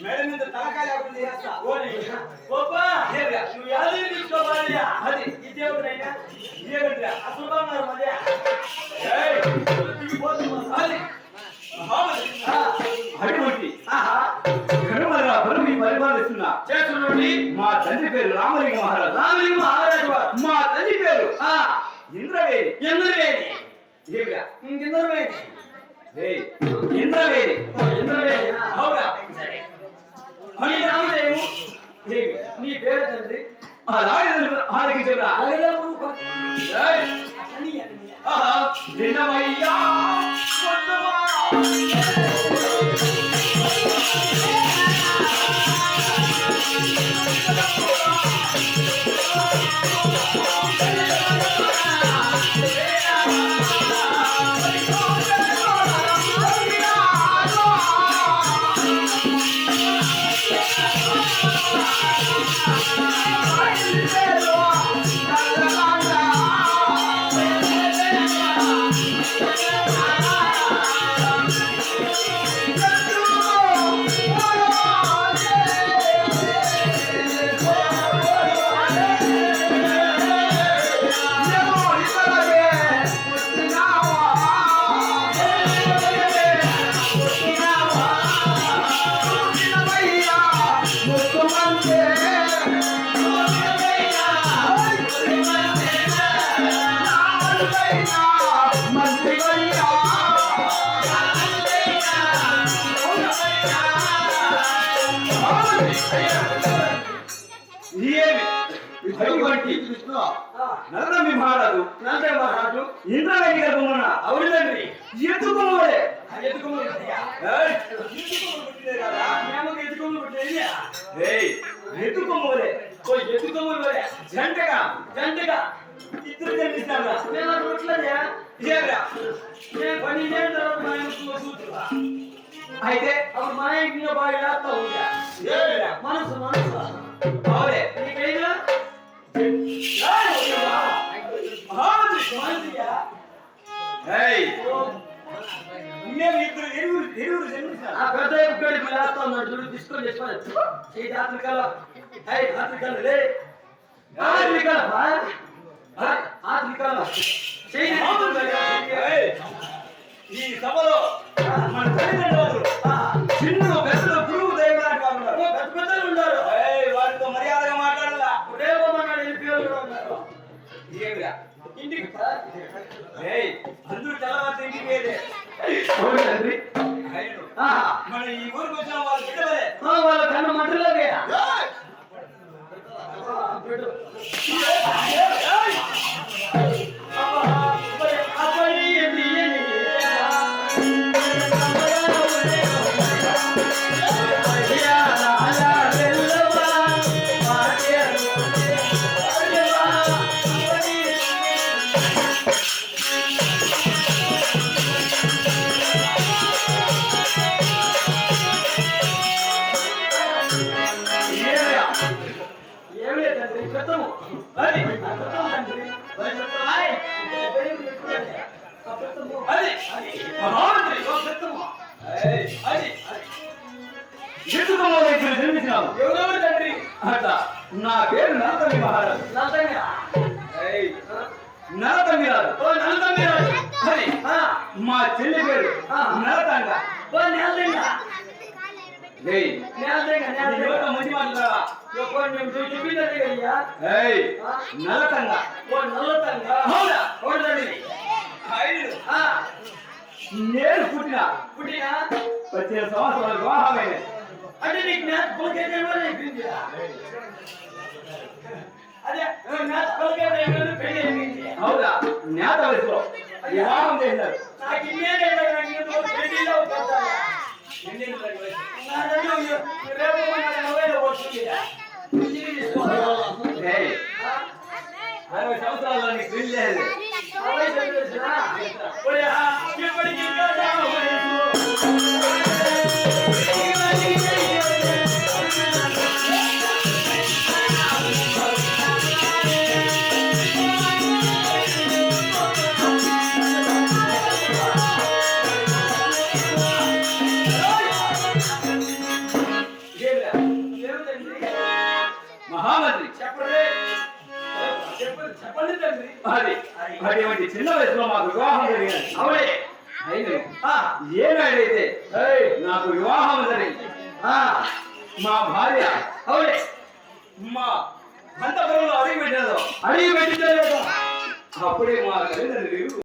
Madam మీద తలకాయ లేకుండా చేస్తా నువ్వు యాదీ తీసుకోవాలి అది ఇదేవుడైనా ఇదేవుడిరా అసలు బంగారు మధ్య అటువంటి పరిపాలిస్తున్నా చేస్తున్నోడి మా తండ్రి పేరు రామలింగ మహారాజు. రామలింగ మహారాజు మా తండ్రి పేరు ఇంద్రవేణి. ఇంద్రవేణి దేవిగా ఇంద్రవేణి ఇంద్రవేణి ఇంద్రవేణి అవునా? నీ రామదేవు నీ పేరు తండ్రి ఆలకించరా నిన్నమయ్యా నరదంబి మహారాజు ఇంద్రవేణి గర్భమున అవును తండ్రి ఎత్తుకోమోడే ఎత్తుకోమోడే జంటగా జంటగా ఇద్దరు జన్మిస్తారా? నేను రొట్లదే నేను 12 తర్వాత మా ఇంట్లో కూతురు అయితే అప్పుడు మా ఇంట్లో బాగా వేస్తా ఉంటా మనసు అవునే నీకైనా ఇరువురు జన్మిస్తారు. ఆ పెద్ద ఎక్కడి వేస్తా ఉన్నాడు చూడు తీసుకొని చెప్పాలి ఈ రాత్రి కాలం రాత్రి కాలం రే రాత్రి కాలం రాత్రి కాలం ఈ సభలో మన తల్లిదండ్రులు చిన్నులు పెద్దలు గురువు దైవలాంటి వారు ఉన్నారు. పెద్ద పెద్దలు ఉన్నారు వారితో మర్యాదగా మాట్లాడాలా? రేపమన్నాడు వెళ్ళిపోయారు కూడా ఉన్నారు ఏమిరా ఇంటికి అందరూ తెల్లవారి ఇంటికి వేరే తండ్రి మన ఈ ఊరికి వచ్చిన వాళ్ళు బిడ్డలే వాళ్ళ కన్న మంటలాగే ఎవరెవరు తండ్రి అట నా పేరు నరతంగి మహారాజు. నరతంగి రాజు అది మా చెల్లి పేరు నరతంగ. మంచి మాట్లాడాలా? నరతంగ నేను పుట్టిన 15 సంవత్సరాలు వివాహమైన అంటే నీకు మ్యాథ్ అవునా? జ్ఞాత వయసులో వివాహం చేశారు. నాకు 60 సంవత్సరాల్లో నీకు పెళ్లి లేదు. అటువంటి చిన్న వయసులో మాకు వివాహం జరిగింది. అవునే అయితే ఆ, ఏనాడైతే ఏయ్, నాకు వివాహం జరిగింది, ఆ, మా భార్య అవునే మా అంతపురంలో అడిగి పెట్టినదో అడిగి పెట్టిందో లేదో అప్పుడే మా తల్లిదండ్రులు